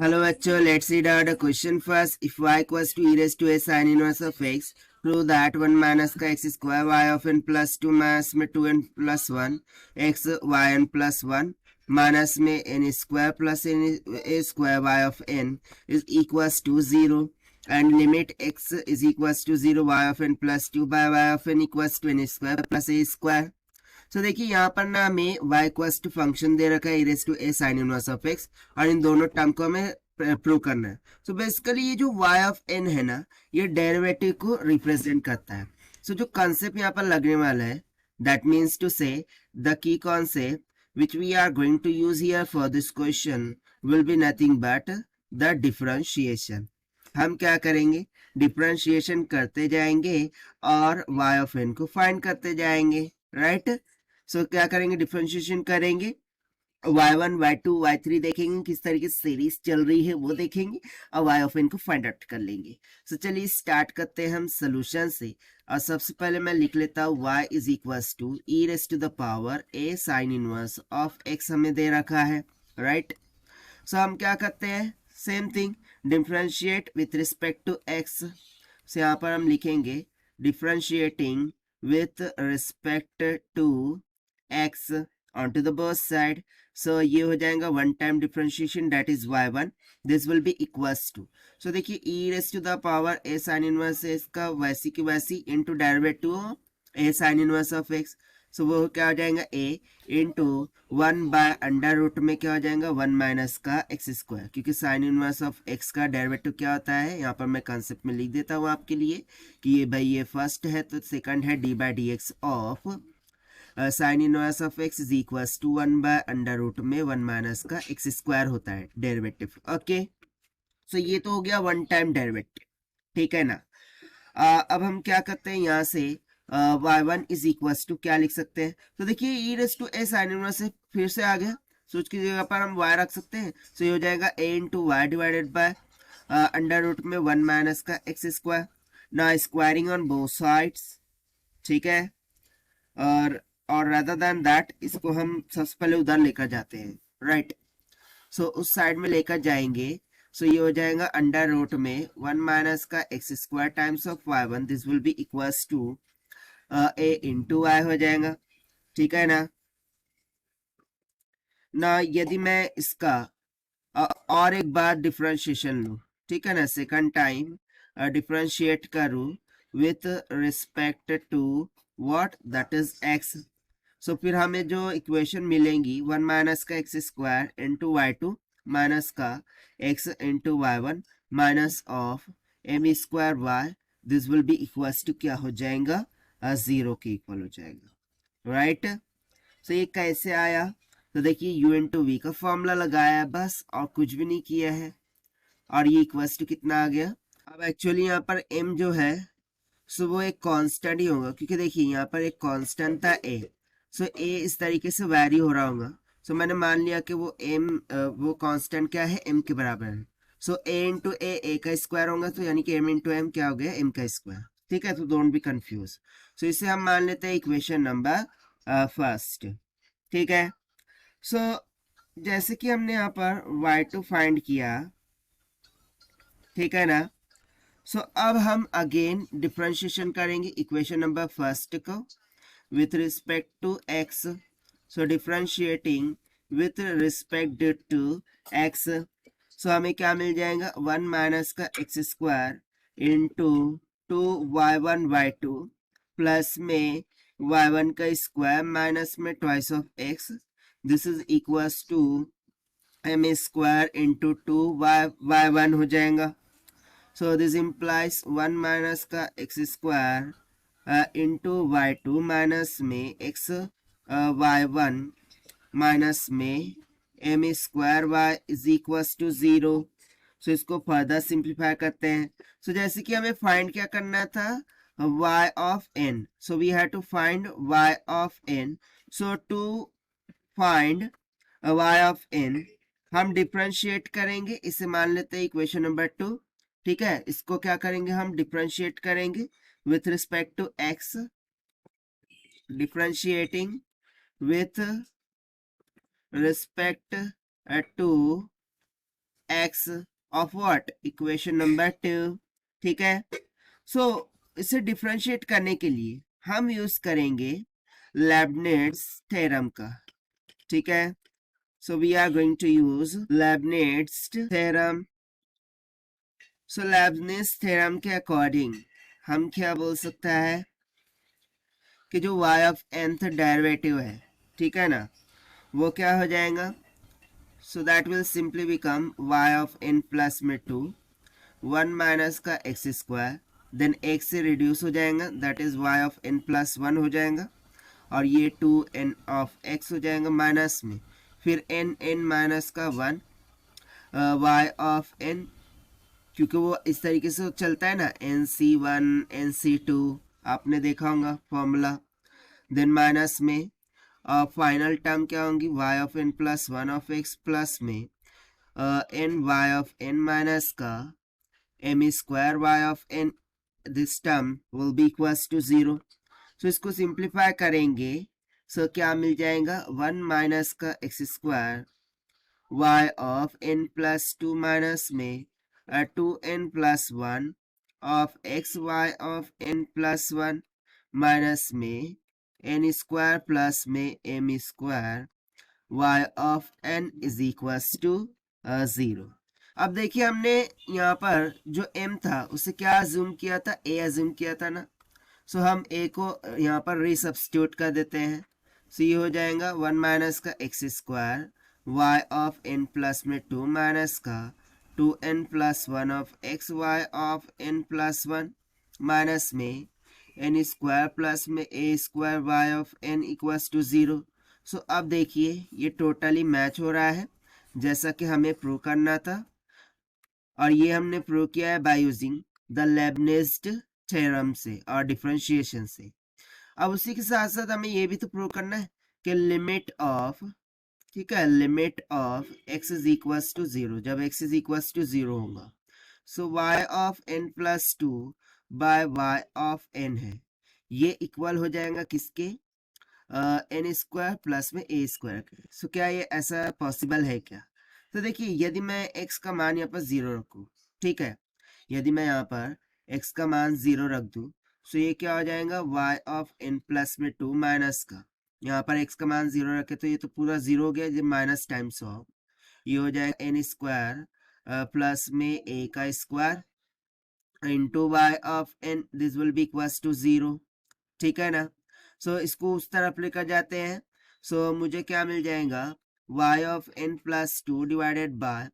Hello bachcho, let's read out the question first. If y equals to e raised to a sin inverse of x, prove that 1 minus का x square y of n plus 2 minus में 2n plus 1 x yn plus 1 minus में n square plus n a square y of n is equals to 0 and limit x is equals to 0 y of n plus 2 by y of n equals to n square plus a square. तो देखिए यहाँ पर ना हमें y equals to function दे रखा है e raise to a sin inverse of x और इन दोनों टर्म को हमें प्रूव करना है. सो बेसिकली ये जो y ऑफ n है ना, ये डेरिवेटिव को रिप्रेजेंट करता है. सो जो कॉन्सेप्ट यहाँ पर लगने वाला है, दैट मीन्स टू से the key concept which we are going to use here for this question will be nothing but the differentiation. हम क्या करेंगे, डिफरेंशिएशन करते जाएंगे और y ऑफ n को फाइंड करते जाएंगे, राइट. सो क्या करेंगे, डिफरेंशिएशन करेंगे, y1 y2 y3 देखेंगे किस तरीके से सीरीज चल रही है वो देखेंगे और y ऑफ n को फाइंड आउट कर लेंगे. सो चलिए स्टार्ट करते हैं हम सोल्यूशन से. और सबसे पहले मैं लिख लेता हूँ y is equals to e raise to the power a sine inverse of x हमें दे रखा है, राइट. सो हम क्या करते हैं, same thing, differentiate with respect to x. So यहाँ पर हम लिखेंगे differentiating with respect to x onto the both side. So ये हो जाएगा one time differentiation, that is y1. This will be equals to, so देखिए e raise to the power a sin inverse x का वैसी की वैसी into derivative a sin inverse of x. So वो क्या हो जाएगा a into 1 by under root में क्या हो जाएगा 1 माइनस का एक्स स्क्वायर, क्योंकि साइन इनवर्स ऑफ x का डेरिवेटिव क्या होता है, यहाँ पर मैं कंसेप्ट में लिख देता हूँ आपके लिए कि ये भाई ये फर्स्ट है तो सेकंड है d by d x of sine inverse of x is equals to 1 by under root में 1 माइनस का एक्स स्क्वायर होता है डेरिवेटिव. ओके, सो ये तो हो गया वन टाइम डेरिवेटिव, ठीक है ना. अब हम क्या करते हैं, यहाँ से y1 इज इक्वल्स टू क्या लिख सकते हैं, तो देखिए e raise to a sine inverse से फिर से आ गया, सो उसकी जगह पर हम y रख सकते हैं. सो ये हो जाएगा a into y divided by under root में 1 माइनस का एक्स स्क्वायर. ना स्क्वायरिंग ऑन बोथ साइड्स, ठीक है. और rather than that इसको हम सबसे पहले उधर लेकर जाते हैं, राइट. सो उस साइड में लेकर जाएंगे. सो ये हो जाएगा अंडर रूट में 1 माइनस का x square times of y1. This will be equals to a into y हो जाएगा, ठीक है ना. ना यदि मैं इसका और एक बार डिफरेंशिएशन लूँ, ठीक है ना, सेकंड टाइम डिफरेंशिएट करूँ with respect to what, that is x. So फिर हमें जो इक्वेशन मिलेंगी 1 माइनस का x square into y2 minus का x into y1 minus of m square y. This will be equals to क्या हो जाएगा, 0 के इक्वल हो जाएगा, राइट. सो ये कैसे आया, तो देखिए u इंटू वी का फॉर्मूला लगाया बस, और कुछ भी नहीं किया है, और ये इक्वल्स टू कितना आ गया. अब एक्चुअली यहाँ पर m जो है सो वो एक कांस्टेंट ही होगा, क्योंकि देखिए यहाँ पर एक कांस्टेंट था a. सो a इस तरीके से वैरी हो रहा होगा. सो मैंने मान लिया कि वो m वो कांस्टेंट क्या है, m के बराबर है. सो a इंटू a का स्क्वायर होगा, तो यानी कि m इंटू m क्या हो गया, m का स्क्वायर, ठीक है. तो डोंट बी कंफ्यूज. सो इसे हम मान लेते हैं इक्वेशन नंबर फर्स्ट, ठीक है. सो जैसे कि हमने यहाँ पर y2 फाइंड किया, ठीक है ना. सो अब हम अगेन डिफरेंशिएशन करेंगे इक्वेशन नंबर फर्स्ट को with respect to x. so differentiating with respect to x. so हमें क्या मिल जाएगा, 1 माइनस का x square into 2y1 y2 plus में y1 का स्क्वायर माइनस में twice of x. This is equals to m square into 2y1 हो जाएगा. सो दिस इम्प्लाइज 1 माइनस का x square into y2 minus में x y1 माइनस में m square y is equals to 0. So इसको further simplify करते हैं. सो जैसे कि हमें फाइंड क्या करना था, y of n. So we have to find y of n. So to find y of n हम डिफरेंशिएट करेंगे, इसे मान लेते हैं इक्वेशन नंबर 2, ठीक है. इसको क्या करेंगे, हम डिफरेंशिएट करेंगे with respect to x, differentiating with respect to x of what, equation number 2, ठीक है। सो इसे डिफरेंशिएट करने के लिए हम यूज करेंगे लेबनिट्ज थ्योरम का, ठीक है। So we are going to use Leibniz theorem. So Leibniz theorem के अकॉर्डिंग हम क्या बोल सकता है कि जो y ऑफ nth डेरिवेटिव है, ठीक है ना, वो क्या हो जाएगा। So that will simply become y of n plus में 2 1 माइनस का एक्स स्क्वायर, देन x से रिड्यूस हो जाएगा, that is y of n plus 1 हो जाएगा, और ये 2n ऑफ x हो जाएगा माइनस में, फिर n माइनस का 1 y ऑफ n, क्योंकि वो इस तरीके से चलता है ना, nc1 nc2, आपने देखा होगा फॉर्मूला। देन माइनस में फाइनल टर्म क्या होंगी, y of n plus 1 of x plus में n y of n minus का m square y of n, this term will be equals to 0। So इसको simplify करेंगे, सो क्या मिल जाएगा, 1 माइनस का x square y of n plus 2 minus में 2n plus 1 of x y of n plus 1 minus में n square plus में m square y of n is equals to 0। अब देखिए हमने यहाँ पर जो m था उसे क्या अज्यूम किया था, a अज्यूम किया था ना। सो हम a को यहाँ पर रिसब्स्टिट्यूट कर देते हैं। सो ये हो जाएगा 1 माइनस का x square y of n plus में 2 माइनस का 2n plus 1 of x y of n plus 1 minus में n स्क्वायर प्लस में a square y of n equals to 0। So अब देखिए ये टोटली मैच हो रहा है जैसा कि हमें प्रूव करना था, और ये हमने प्रूव किया है by using the Lebanese theorem से और डिफरेंशिएशन से। अब उसी के साथ साथ हमें ये भी तो प्रूव करना है कि लिमिट ऑफ, ठीक है, limit of x is equals to 0, जब x इज इक्वल्स टू 0 होगा, so y of n plus 2 by y of n है, ये इक्वल हो जाएगा किसके, n स्क्वायर प्लस में a स्क्वायर के। सो क्या ये ऐसा पॉसिबल है क्या। तो देखिए यदि मैं x का मान यहाँ पर 0 रखूँ, ठीक है, यदि मैं यहाँ पर x का मान 0 रख दूँ, सो ये क्या हो जाएगा, y ऑफ n प्लस में 2 माइनस का, यहाँ पर x का मान 0 रखे तो ये तो पूरा 0 हो गया, जब माइनस टाइम्स ऑफ ये हो जाएगा n स्क्वायर प्लस में a का square into y of n, this will be equals to 0, ठीक है ना। सो इसको उस तरफ लेकर जाते हैं, सो मुझे क्या मिल जाएगा, y of n plus 2 divided by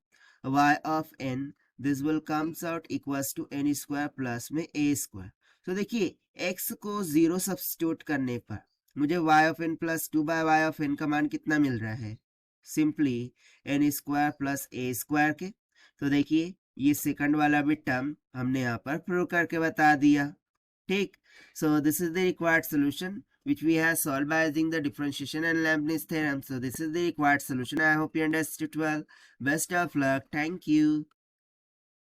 y of n, this will comes out equals to n square plus में a स्क्वायर। तो देखिए x को 0 सब्स्टिट्यूट करने पर मुझे y of n plus 2 by y of n का मान कितना मिल रहा है, simply n square plus a square के। तो देखिए ये सेकंड वाला भी टर्म हमने यहाँ पर प्रूव करके बता दिया, ठीक। So this is the required solution which we have solved by using the differentiation and Leibniz theorem. So this is the required solution. I hope you understood well. Best of luck. Thank you.